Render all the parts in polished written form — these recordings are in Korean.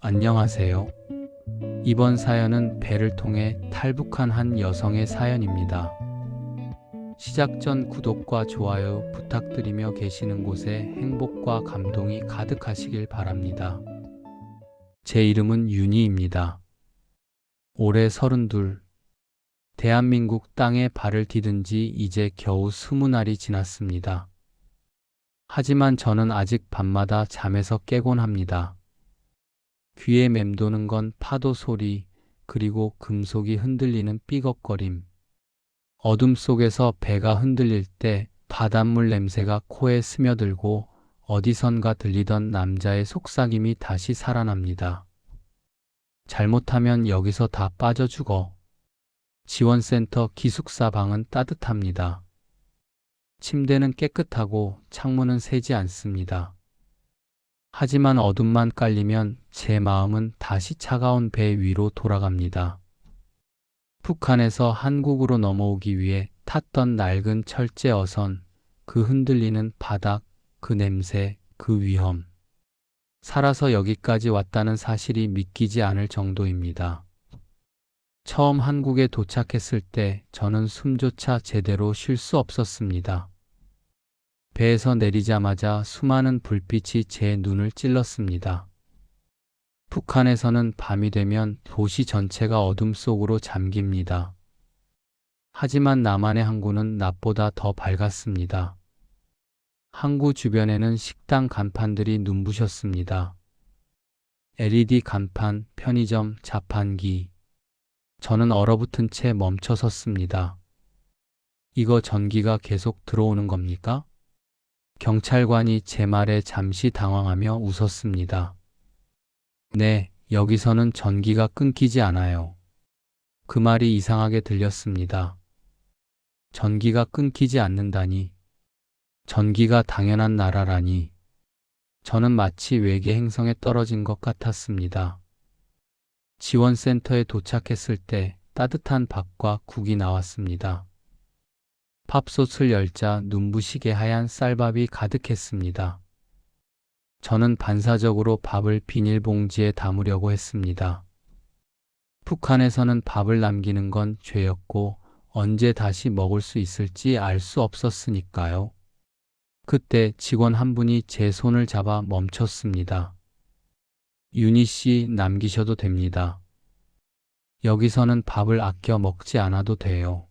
안녕하세요. 이번 사연은 배를 통해 탈북한 한 여성의 사연입니다. 시작 전 구독과 좋아요 부탁드리며 계시는 곳에 행복과 감동이 가득하시길 바랍니다. 제 이름은 윤희입니다. 올해 32. 대한민국 땅에 발을 디딘 지 이제 겨우 20날이 지났습니다. 하지만 저는 아직 밤마다 잠에서 깨곤 합니다. 귀에 맴도는 건 파도 소리, 그리고 금속이 흔들리는 삐걱거림. 어둠 속에서 배가 흔들릴 때 바닷물 냄새가 코에 스며들고 어디선가 들리던 남자의 속삭임이 다시 살아납니다. 잘못하면 여기서 다 빠져 죽어. 지원센터 기숙사 방은 따뜻합니다. 침대는 깨끗하고 창문은 새지 않습니다. 하지만 어둠만 깔리면 제 마음은 다시 차가운 배 위로 돌아갑니다. 북한에서 한국으로 넘어오기 위해 탔던 낡은 철제 어선, 그 흔들리는 바닥, 그 냄새, 그 위험. 살아서 여기까지 왔다는 사실이 믿기지 않을 정도입니다. 처음 한국에 도착했을 때 저는 숨조차 제대로 쉴 수 없었습니다. 배에서 내리자마자 수많은 불빛이 제 눈을 찔렀습니다. 북한에서는 밤이 되면 도시 전체가 어둠 속으로 잠깁니다. 하지만 남한의 항구는 낮보다 더 밝았습니다. 항구 주변에는 식당 간판들이 눈부셨습니다. LED 간판, 편의점, 자판기. 저는 얼어붙은 채 멈춰 섰습니다. 이거 전기가 계속 들어오는 겁니까? 경찰관이 제 말에 잠시 당황하며 웃었습니다. 네, 여기서는 전기가 끊기지 않아요. 그 말이 이상하게 들렸습니다. 전기가 끊기지 않는다니. 전기가 당연한 나라라니. 저는 마치 외계 행성에 떨어진 것 같았습니다. 지원센터에 도착했을 때 따뜻한 밥과 국이 나왔습니다. 밥솥을 열자 눈부시게 하얀 쌀밥이 가득했습니다. 저는 반사적으로 밥을 비닐봉지에 담으려고 했습니다. 북한에서는 밥을 남기는 건 죄였고 언제 다시 먹을 수 있을지 알 수 없었으니까요. 그때 직원 한 분이 제 손을 잡아 멈췄습니다. 윤희 씨, 남기셔도 됩니다. 여기서는 밥을 아껴 먹지 않아도 돼요.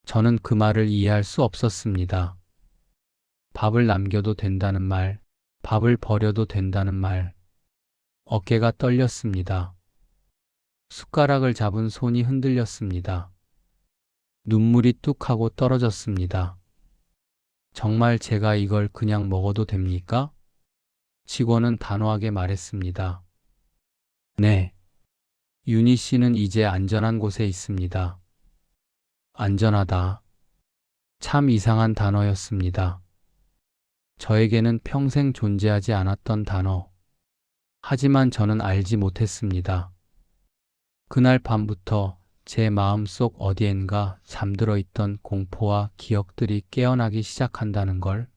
저는 그 말을 이해할 수 없었습니다. 밥을 남겨도 된다는 말, 밥을 버려도 된다는 말. 어깨가 떨렸습니다. 숟가락을 잡은 손이 흔들렸습니다. 눈물이 뚝 하고 떨어졌습니다. 정말 제가 이걸 그냥 먹어도 됩니까? 직원은 단호하게 말했습니다. 네. 윤희 씨는 이제 안전한 곳에 있습니다. 안전하다. 참 이상한 단어였습니다. 저에게는 평생 존재하지 않았던 단어. 하지만 저는 알지 못했습니다. 그날 밤부터 제 마음속 어디엔가 잠들어 있던 공포와 기억들이 깨어나기 시작한다는 걸.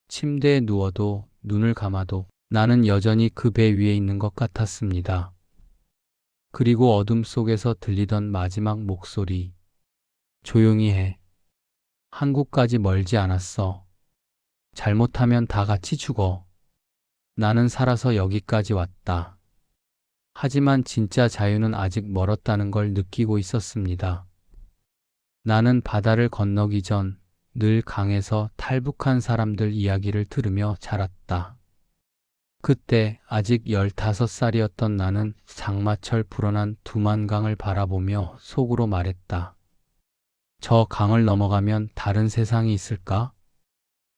침대에 누워도 눈을 감아도 나는 여전히 그 배 위에 있는 것 같았습니다. 그리고 어둠 속에서 들리던 마지막 목소리. 조용히 해. 한국까지 멀지 않았어. 잘못하면 다 같이 죽어. 나는 살아서 여기까지 왔다. 하지만 진짜 자유는 아직 멀었다는 걸 느끼고 있었습니다. 나는 바다를 건너기 전 늘 강에서 탈북한 사람들 이야기를 들으며 자랐다. 그때 아직 15살이었던 나는 장마철 불어난 두만강을 바라보며 속으로 말했다. 저 강을 넘어가면 다른 세상이 있을까?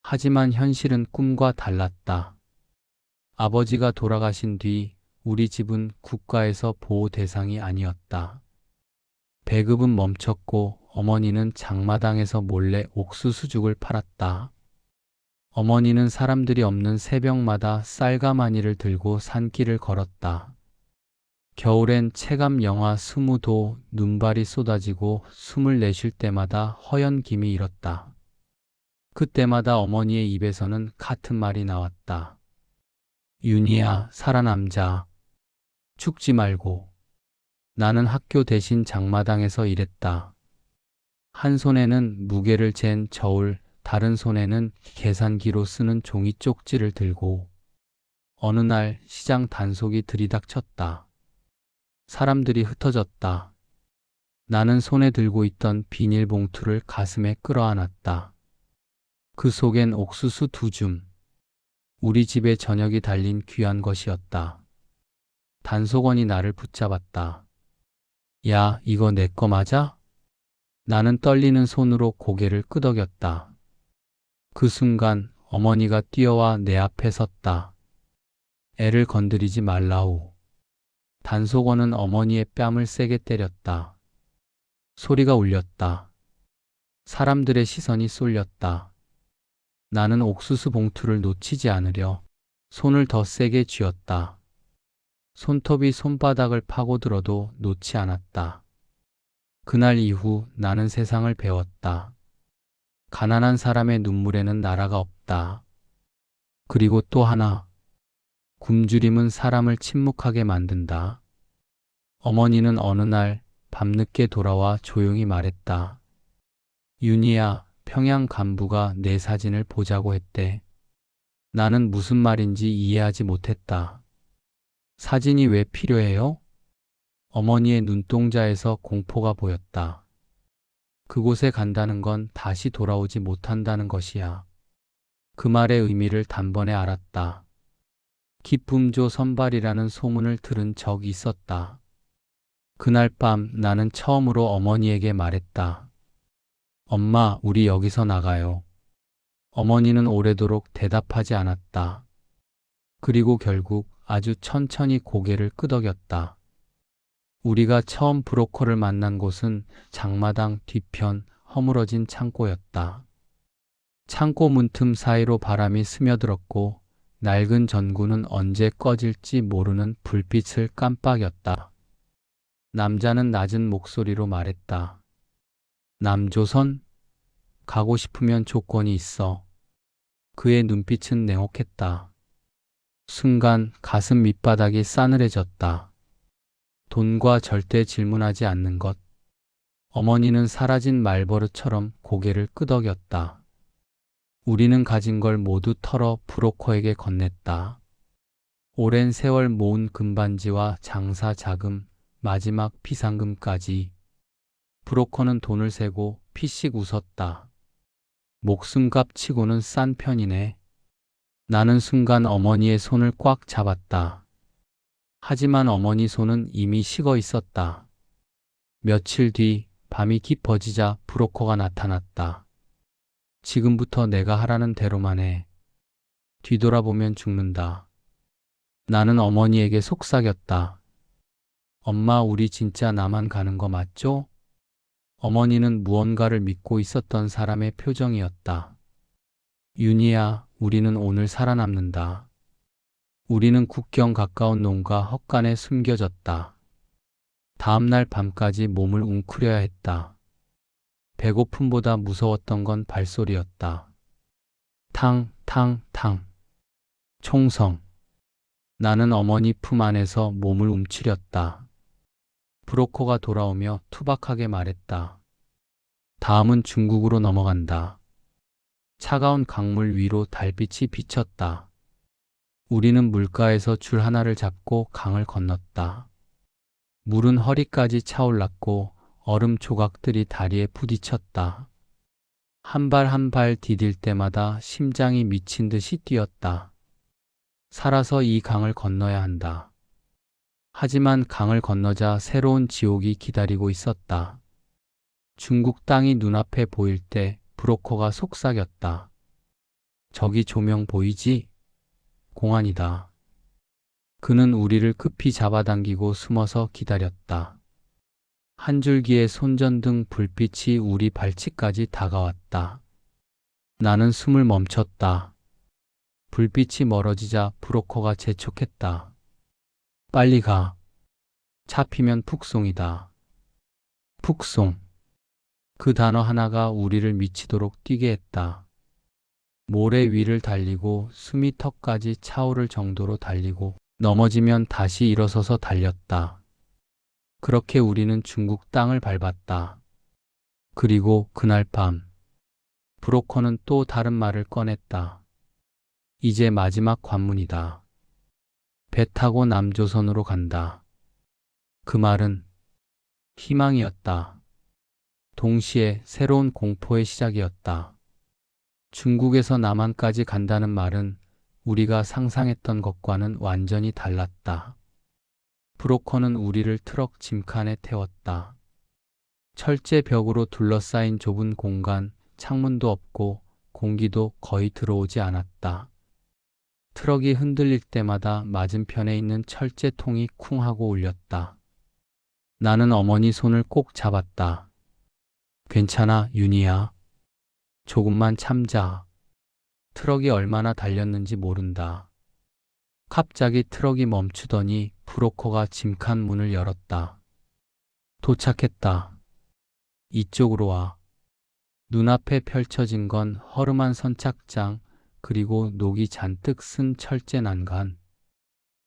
하지만 현실은 꿈과 달랐다. 아버지가 돌아가신 뒤 우리 집은 국가에서 보호 대상이 아니었다. 배급은 멈췄고 어머니는 장마당에서 몰래 옥수수죽을 팔았다. 어머니는 사람들이 없는 새벽마다 쌀가마니를 들고 산길을 걸었다. 겨울엔 체감 영하 20도, 눈발이 쏟아지고 숨을 내쉴 때마다 허연 김이 일었다. 그때마다 어머니의 입에서는 같은 말이 나왔다. 윤희야, 살아남자. 죽지 말고. 나는 학교 대신 장마당에서 일했다. 한 손에는 무게를 잰 저울, 다른 손에는 계산기로 쓰는 종이 쪽지를 들고 어느 날 시장 단속이 들이닥쳤다. 사람들이 흩어졌다. 나는 손에 들고 있던 비닐봉투를 가슴에 끌어안았다. 그 속엔 옥수수 2줌. 우리 집에 저녁이 달린 귀한 것이었다. 단속원이 나를 붙잡았다. 야, 이거 내 거 맞아? 나는 떨리는 손으로 고개를 끄덕였다. 그 순간 어머니가 뛰어와 내 앞에 섰다. 애를 건드리지 말라우. 단속원은 어머니의 뺨을 세게 때렸다. 소리가 울렸다. 사람들의 시선이 쏠렸다. 나는 옥수수 봉투를 놓치지 않으려 손을 더 세게 쥐었다. 손톱이 손바닥을 파고들어도 놓지 않았다. 그날 이후 나는 세상을 배웠다. 가난한 사람의 눈물에는 나라가 없다. 그리고 또 하나, 굶주림은 사람을 침묵하게 만든다. 어머니는 어느 날 밤늦게 돌아와 조용히 말했다. 윤희야, 평양 간부가 내 사진을 보자고 했대. 나는 무슨 말인지 이해하지 못했다. 사진이 왜 필요해요? 어머니의 눈동자에서 공포가 보였다. 그곳에 간다는 건 다시 돌아오지 못한다는 것이야. 그 말의 의미를 단번에 알았다. 기쁨조 선발이라는 소문을 들은 적이 있었다. 그날 밤 나는 처음으로 어머니에게 말했다. 엄마, 우리 여기서 나가요. 어머니는 오래도록 대답하지 않았다. 그리고 결국 아주 천천히 고개를 끄덕였다. 우리가 처음 브로커를 만난 곳은 장마당 뒤편 허물어진 창고였다. 창고 문틈 사이로 바람이 스며들었고 낡은 전구는 언제 꺼질지 모르는 불빛을 깜빡였다. 남자는 낮은 목소리로 말했다. 남조선? 가고 싶으면 조건이 있어. 그의 눈빛은 냉혹했다. 순간 가슴 밑바닥이 싸늘해졌다. 돈과 절대 질문하지 않는 것. 어머니는 사라진 말버릇처럼 고개를 끄덕였다. 우리는 가진 걸 모두 털어 브로커에게 건넸다. 오랜 세월 모은 금반지와 장사 자금, 마지막 비상금까지. 브로커는 돈을 세고 피식 웃었다. 목숨값 치고는 싼 편이네. 나는 순간 어머니의 손을 꽉 잡았다. 하지만 어머니 손은 이미 식어 있었다. 며칠 뒤 밤이 깊어지자 브로커가 나타났다. 지금부터 내가 하라는 대로만 해. 뒤돌아보면 죽는다. 나는 어머니에게 속삭였다. 엄마, 우리 진짜 남한 가는 거 맞죠? 어머니는 무언가를 믿고 있었던 사람의 표정이었다. 윤희야, 우리는 오늘 살아남는다. 우리는 국경 가까운 농가 헛간에 숨겨졌다. 다음 날 밤까지 몸을 웅크려야 했다. 배고픔보다 무서웠던 건 발소리였다. 탕, 탕, 탕. 총성. 나는 어머니 품 안에서 몸을 움츠렸다. 브로커가 돌아오며 투박하게 말했다. 다음은 중국으로 넘어간다. 차가운 강물 위로 달빛이 비쳤다. 우리는 물가에서 줄 하나를 잡고 강을 건넜다. 물은 허리까지 차올랐고 얼음 조각들이 다리에 부딪혔다. 한 발 한 발 디딜 때마다 심장이 미친 듯이 뛰었다. 살아서 이 강을 건너야 한다. 하지만 강을 건너자 새로운 지옥이 기다리고 있었다. 중국 땅이 눈앞에 보일 때 브로커가 속삭였다. 저기 조명 보이지? 공안이다. 그는 우리를 급히 잡아당기고 숨어서 기다렸다. 한 줄기의 손전등 불빛이 우리 발치까지 다가왔다. 나는 숨을 멈췄다. 불빛이 멀어지자 브로커가 재촉했다. 빨리 가. 잡히면 푹송이다. 푹송. 그 단어 하나가 우리를 미치도록 뛰게 했다. 모래 위를 달리고 숨이 턱까지 차오를 정도로 달리고 넘어지면 다시 일어서서 달렸다. 그렇게 우리는 중국 땅을 밟았다. 그리고 그날 밤, 브로커는 또 다른 말을 꺼냈다. 이제 마지막 관문이다. 배 타고 남조선으로 간다. 그 말은 희망이었다. 동시에 새로운 공포의 시작이었다. 중국에서 남한까지 간다는 말은 우리가 상상했던 것과는 완전히 달랐다. 브로커는 우리를 트럭 짐칸에 태웠다. 철제 벽으로 둘러싸인 좁은 공간, 창문도 없고 공기도 거의 들어오지 않았다. 트럭이 흔들릴 때마다 맞은편에 있는 철제 통이 쿵 하고 울렸다. 나는 어머니 손을 꼭 잡았다. 괜찮아, 윤희야. 조금만 참자. 트럭이 얼마나 달렸는지 모른다. 갑자기 트럭이 멈추더니 브로커가 짐칸 문을 열었다. 도착했다. 이쪽으로 와. 눈앞에 펼쳐진 건 허름한 선착장, 그리고 녹이 잔뜩 쓴 철제 난간.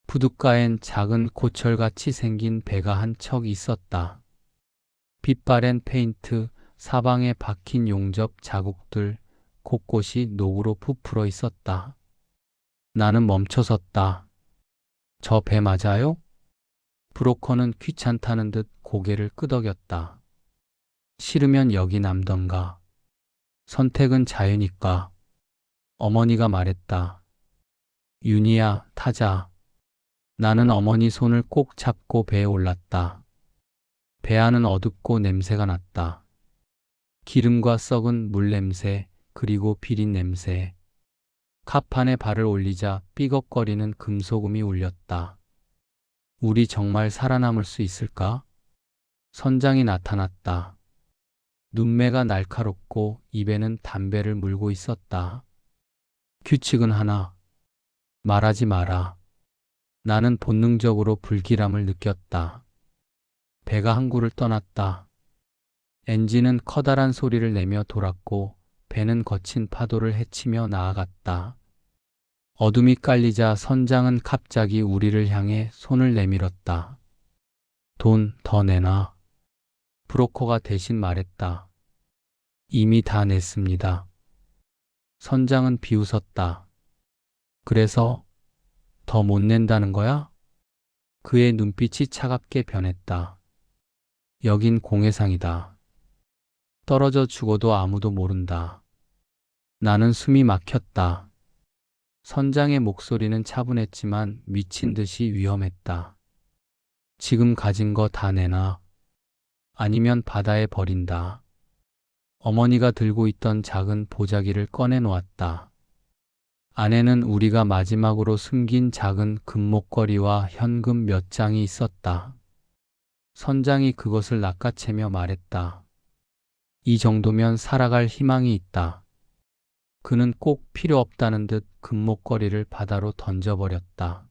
부둣가엔 작은 고철같이 생긴 배가 한 척 있었다. 빛바랜 페인트, 사방에 박힌 용접 자국들, 곳곳이 녹으로 부풀어 있었다. 나는 멈춰섰다. 저 배 맞아요? 브로커는 귀찮다는 듯 고개를 끄덕였다. 싫으면 여기 남던가. 선택은 자유니까. 어머니가 말했다. 윤희야, 타자. 나는 어머니 손을 꼭 잡고 배에 올랐다. 배 안은 어둡고 냄새가 났다. 기름과 썩은 물 냄새, 그리고 비린 냄새. 갑판에 발을 올리자 삐걱거리는 금소금이 울렸다. 우리 정말 살아남을 수 있을까? 선장이 나타났다. 눈매가 날카롭고 입에는 담배를 물고 있었다. 규칙은 하나. 말하지 마라. 나는 본능적으로 불길함을 느꼈다. 배가 항구를 떠났다. 엔진은 커다란 소리를 내며 돌았고 배는 거친 파도를 헤치며 나아갔다. 어둠이 깔리자 선장은 갑자기 우리를 향해 손을 내밀었다. 돈 더 내놔. 브로커가 대신 말했다. 이미 다 냈습니다. 선장은 비웃었다. 그래서 더 못 낸다는 거야? 그의 눈빛이 차갑게 변했다. 여긴 공해상이다. 떨어져 죽어도 아무도 모른다. 나는 숨이 막혔다. 선장의 목소리는 차분했지만 미친 듯이 위험했다. 지금 가진 거 다 내놔. 아니면 바다에 버린다. 어머니가 들고 있던 작은 보자기를 꺼내 놓았다. 안에는 우리가 마지막으로 숨긴 작은 금목걸이와 현금 몇 장이 있었다. 선장이 그것을 낚아채며 말했다. 이 정도면 살아갈 희망이 있다. 그는 꼭 필요 없다는 듯 금목걸이를 바다로 던져버렸다.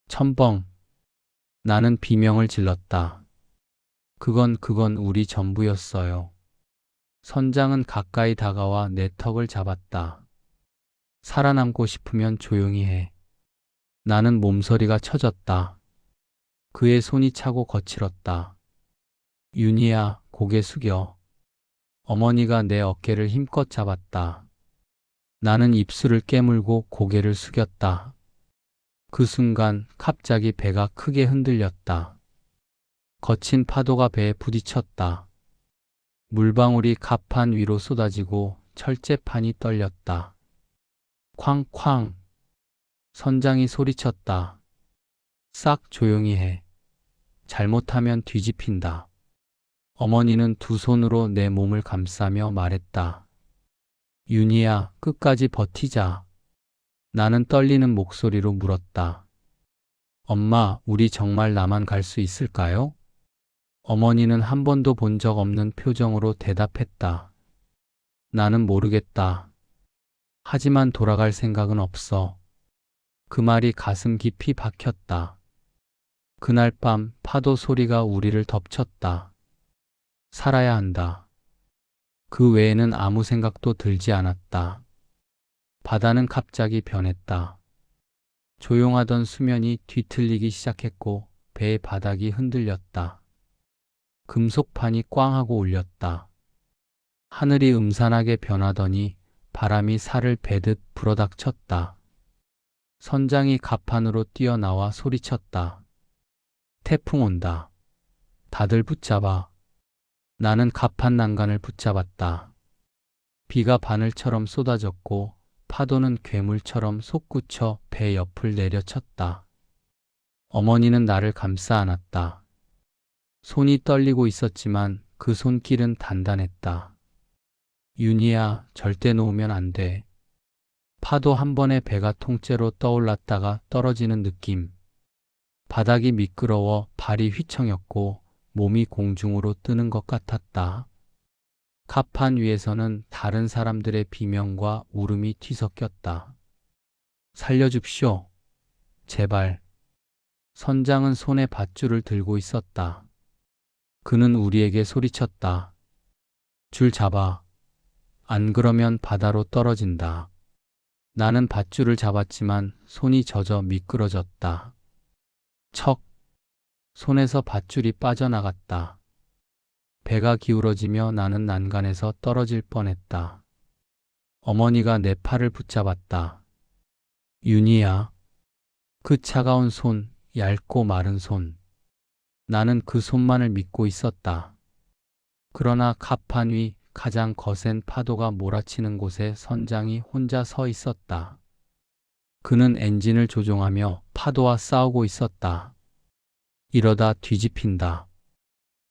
첨벙. 나는 비명을 질렀다. 그건 우리 전부였어요. 선장은 가까이 다가와 내 턱을 잡았다. 살아남고 싶으면 조용히 해. 나는 몸서리가 쳐졌다. 그의 손이 차고 거칠었다. 윤희야, 고개 숙여. 어머니가 내 어깨를 힘껏 잡았다. 나는 입술을 깨물고 고개를 숙였다. 그 순간 갑자기 배가 크게 흔들렸다. 거친 파도가 배에 부딪혔다. 물방울이 갑판 위로 쏟아지고 철제판이 떨렸다. 쾅쾅. 선장이 소리쳤다. 싹 조용히 해. 잘못하면 뒤집힌다. 어머니는 두 손으로 내 몸을 감싸며 말했다. 윤희야, 끝까지 버티자. 나는 떨리는 목소리로 물었다. 엄마, 우리 정말 남한 갈 수 있을까요? 어머니는 한 번도 본 적 없는 표정으로 대답했다. 나는 모르겠다. 하지만 돌아갈 생각은 없어. 그 말이 가슴 깊이 박혔다. 그날 밤 파도 소리가 우리를 덮쳤다. 살아야 한다. 그 외에는 아무 생각도 들지 않았다. 바다는 갑자기 변했다. 조용하던 수면이 뒤틀리기 시작했고 배의 바닥이 흔들렸다. 금속판이 꽝 하고 울렸다. 하늘이 음산하게 변하더니 바람이 살을 베듯 불어닥쳤다. 선장이 갑판으로 뛰어나와 소리쳤다. 태풍 온다. 다들 붙잡아. 나는 갑판 난간을 붙잡았다. 비가 바늘처럼 쏟아졌고 파도는 괴물처럼 솟구쳐 배 옆을 내려쳤다. 어머니는 나를 감싸 안았다. 손이 떨리고 있었지만 그 손길은 단단했다. 윤희야, 절대 놓으면 안 돼. 파도 한 번에 배가 통째로 떠올랐다가 떨어지는 느낌. 바닥이 미끄러워 발이 휘청였고 몸이 공중으로 뜨는 것 같았다. 갑판 위에서는 다른 사람들의 비명과 울음이 뒤섞였다. 살려줍시오. 제발. 선장은 손에 밧줄을 들고 있었다. 그는 우리에게 소리쳤다. 줄 잡아. 안 그러면 바다로 떨어진다. 나는 밧줄을 잡았지만 손이 젖어 미끄러졌다. 척! 손에서 밧줄이 빠져나갔다. 배가 기울어지며 나는 난간에서 떨어질 뻔했다. 어머니가 내 팔을 붙잡았다. 윤희야. 그 차가운 손, 얇고 마른 손. 나는 그 손만을 믿고 있었다. 그러나 갑판 위 가장 거센 파도가 몰아치는 곳에 선장이 혼자 서 있었다. 그는 엔진을 조종하며 파도와 싸우고 있었다. 이러다 뒤집힌다.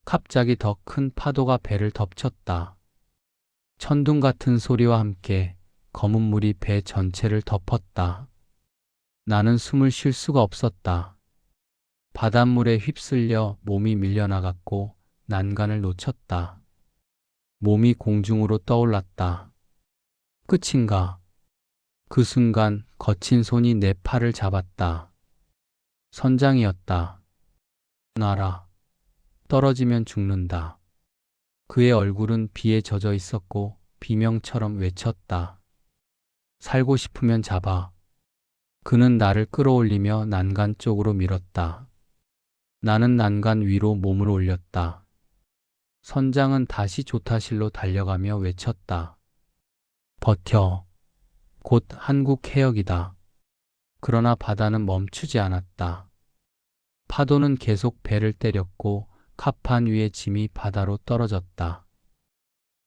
갑자기 더 큰 파도가 배를 덮쳤다. 천둥 같은 소리와 함께 검은 물이 배 전체를 덮었다. 나는 숨을 쉴 수가 없었다. 바닷물에 휩쓸려 몸이 밀려나갔고 난간을 놓쳤다. 몸이 공중으로 떠올랐다. 끝인가? 그 순간 거친 손이 내 팔을 잡았다. 선장이었다. 놔라. 떨어지면 죽는다. 그의 얼굴은 비에 젖어 있었고 비명처럼 외쳤다. 살고 싶으면 잡아. 그는 나를 끌어올리며 난간 쪽으로 밀었다. 나는 난간 위로 몸을 올렸다. 선장은 다시 조타실로 달려가며 외쳤다. 버텨. 곧 한국 해역이다. 그러나 바다는 멈추지 않았다. 파도는 계속 배를 때렸고 갑판 위의 짐이 바다로 떨어졌다.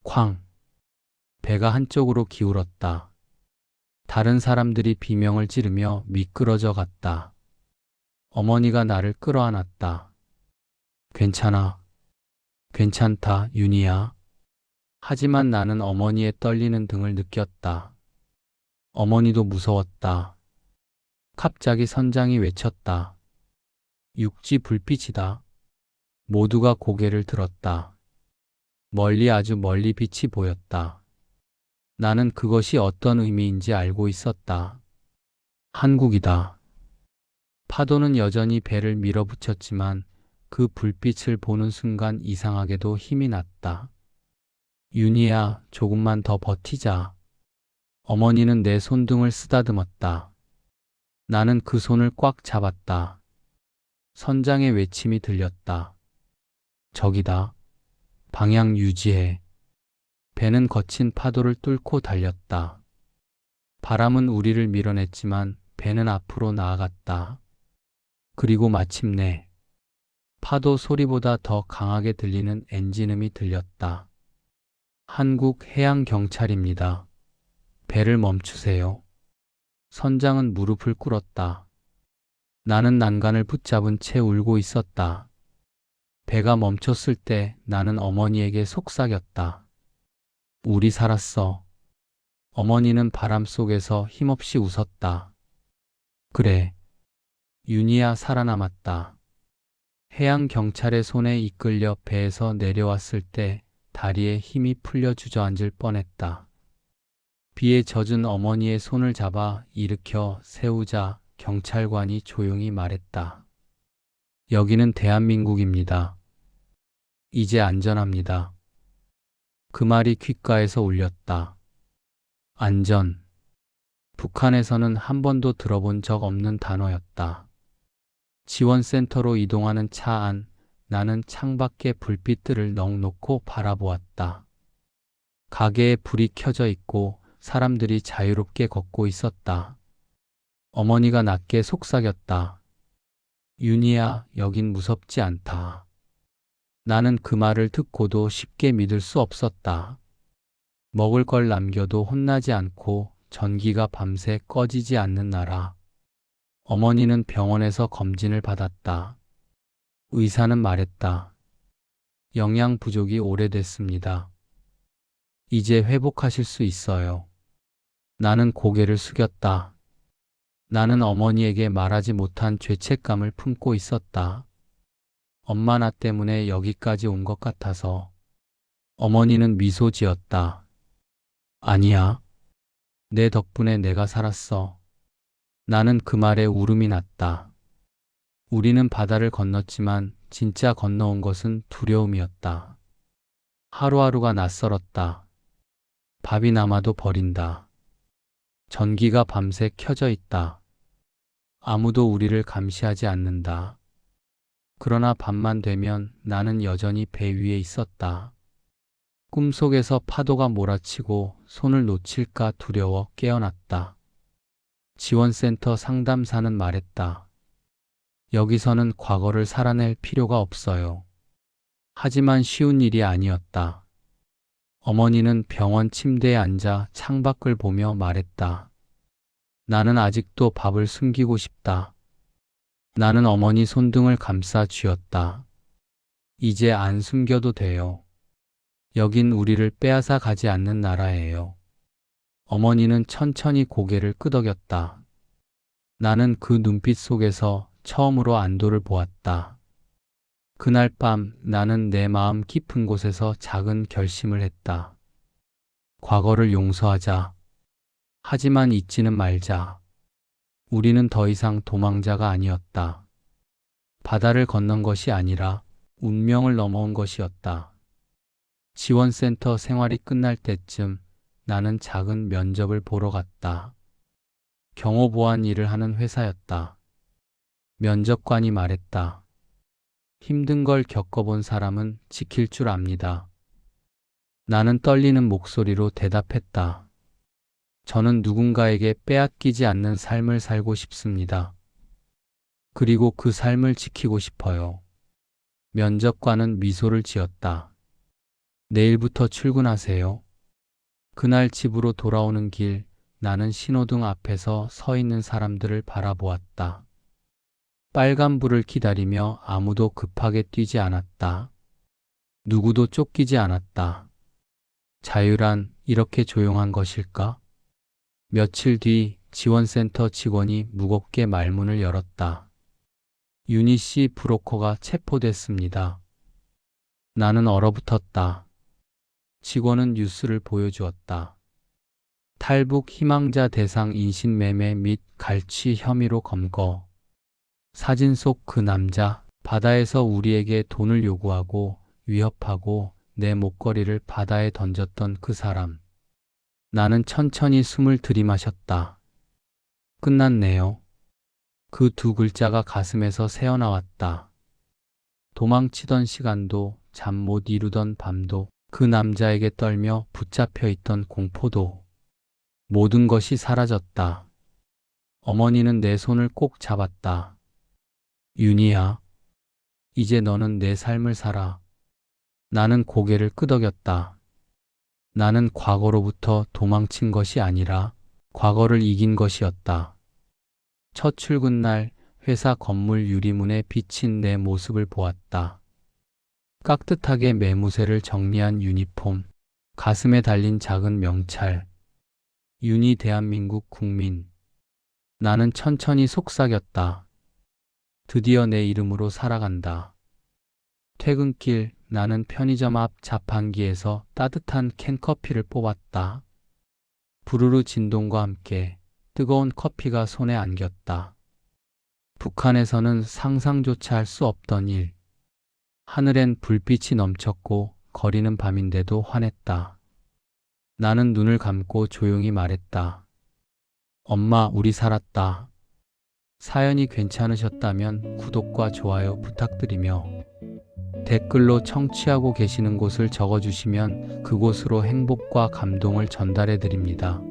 쾅! 배가 한쪽으로 기울었다. 다른 사람들이 비명을 지르며 미끄러져 갔다. 어머니가 나를 끌어안았다. 괜찮아. 괜찮다, 윤희야. 하지만 나는 어머니의 떨리는 등을 느꼈다. 어머니도 무서웠다. 갑자기 선장이 외쳤다. 육지 불빛이다. 모두가 고개를 들었다. 멀리 아주 멀리 빛이 보였다. 나는 그것이 어떤 의미인지 알고 있었다. 한국이다. 파도는 여전히 배를 밀어붙였지만 그 불빛을 보는 순간 이상하게도 힘이 났다. 윤희야, 조금만 더 버티자. 어머니는 내 손등을 쓰다듬었다. 나는 그 손을 꽉 잡았다. 선장의 외침이 들렸다. 저기다. 방향 유지해. 배는 거친 파도를 뚫고 달렸다. 바람은 우리를 밀어냈지만 배는 앞으로 나아갔다. 그리고 마침내 파도 소리보다 더 강하게 들리는 엔진음이 들렸다. 한국 해양경찰입니다. 배를 멈추세요. 선장은 무릎을 꿇었다. 나는 난간을 붙잡은 채 울고 있었다. 배가 멈췄을 때 나는 어머니에게 속삭였다. 우리 살았어. 어머니는 바람 속에서 힘없이 웃었다. 그래. 윤희야, 살아남았다. 해양경찰의 손에 이끌려 배에서 내려왔을 때 다리에 힘이 풀려 주저앉을 뻔했다. 비에 젖은 어머니의 손을 잡아 일으켜 세우자 경찰관이 조용히 말했다. 여기는 대한민국입니다. 이제 안전합니다. 그 말이 귓가에서 울렸다. 안전. 북한에서는 한 번도 들어본 적 없는 단어였다. 지원센터로 이동하는 차 안, 나는 창밖의 불빛들을 넋 놓고 바라보았다. 가게에 불이 켜져 있고 사람들이 자유롭게 걷고 있었다. 어머니가 낮게 속삭였다. 윤희야, 여긴 무섭지 않다. 나는 그 말을 듣고도 쉽게 믿을 수 없었다. 먹을 걸 남겨도 혼나지 않고 전기가 밤새 꺼지지 않는 나라. 어머니는 병원에서 검진을 받았다. 의사는 말했다. 영양 부족이 오래됐습니다. 이제 회복하실 수 있어요. 나는 고개를 숙였다. 나는 어머니에게 말하지 못한 죄책감을 품고 있었다. 엄마 나 때문에 여기까지 온 것 같아서. 어머니는 미소 지었다. 아니야. 내 덕분에 내가 살았어. 나는 그 말에 울음이 났다. 우리는 바다를 건넜지만 진짜 건너온 것은 두려움이었다. 하루하루가 낯설었다. 밥이 남아도 버린다. 전기가 밤새 켜져 있다. 아무도 우리를 감시하지 않는다. 그러나 밤만 되면 나는 여전히 배 위에 있었다. 꿈속에서 파도가 몰아치고 손을 놓칠까 두려워 깨어났다. 지원센터 상담사는 말했다. 여기서는 과거를 살아낼 필요가 없어요. 하지만 쉬운 일이 아니었다. 어머니는 병원 침대에 앉아 창밖을 보며 말했다. 나는 아직도 밥을 숨기고 싶다. 나는 어머니 손등을 감싸 쥐었다. 이제 안 숨겨도 돼요. 여긴 우리를 빼앗아 가지 않는 나라예요. 어머니는 천천히 고개를 끄덕였다. 나는 그 눈빛 속에서 처음으로 안도를 보았다. 그날 밤 나는 내 마음 깊은 곳에서 작은 결심을 했다. 과거를 용서하자. 하지만 잊지는 말자. 우리는 더 이상 도망자가 아니었다. 바다를 건넌 것이 아니라 운명을 넘어온 것이었다. 지원센터 생활이 끝날 때쯤 나는 작은 면접을 보러 갔다. 경호보안 일을 하는 회사였다. 면접관이 말했다. 힘든 걸 겪어본 사람은 지킬 줄 압니다. 나는 떨리는 목소리로 대답했다. 저는 누군가에게 빼앗기지 않는 삶을 살고 싶습니다. 그리고 그 삶을 지키고 싶어요. 면접관은 미소를 지었다. 내일부터 출근하세요. 그날 집으로 돌아오는 길, 나는 신호등 앞에서 서 있는 사람들을 바라보았다. 빨간불을 기다리며 아무도 급하게 뛰지 않았다. 누구도 쫓기지 않았다. 자유란 이렇게 조용한 것일까? 며칠 뒤 지원센터 직원이 무겁게 말문을 열었다. 윤희 씨 브로커가 체포됐습니다. 나는 얼어붙었다. 직원은 뉴스를 보여주었다. 탈북 희망자 대상 인신매매 및 갈취 혐의로 검거. 사진 속 그 남자, 바다에서 우리에게 돈을 요구하고 위협하고 내 목걸이를 바다에 던졌던 그 사람. 나는 천천히 숨을 들이마셨다. 끝났네요. 그 두 글자가 가슴에서 새어나왔다. 도망치던 시간도, 잠 못 이루던 밤도, 그 남자에게 떨며 붙잡혀 있던 공포도, 모든 것이 사라졌다. 어머니는 내 손을 꼭 잡았다. 윤희야, 이제 너는 내 삶을 살아. 나는 고개를 끄덕였다. 나는 과거로부터 도망친 것이 아니라 과거를 이긴 것이었다. 첫 출근날 회사 건물 유리문에 비친 내 모습을 보았다. 깍듯하게 매무새를 정리한 유니폼, 가슴에 달린 작은 명찰. 윤희 대한민국 국민. 나는 천천히 속삭였다. 드디어 내 이름으로 살아간다. 퇴근길 나는 편의점 앞 자판기에서 따뜻한 캔커피를 뽑았다. 부르르 진동과 함께 뜨거운 커피가 손에 안겼다. 북한에서는 상상조차 할 수 없던 일. 하늘엔 불빛이 넘쳤고 거리는 밤인데도 환했다. 나는 눈을 감고 조용히 말했다. 엄마, 우리 살았다. 사연이 괜찮으셨다면 구독과 좋아요 부탁드리며 댓글로 청취하고 계시는 곳을 적어주시면 그곳으로 행복과 감동을 전달해 드립니다.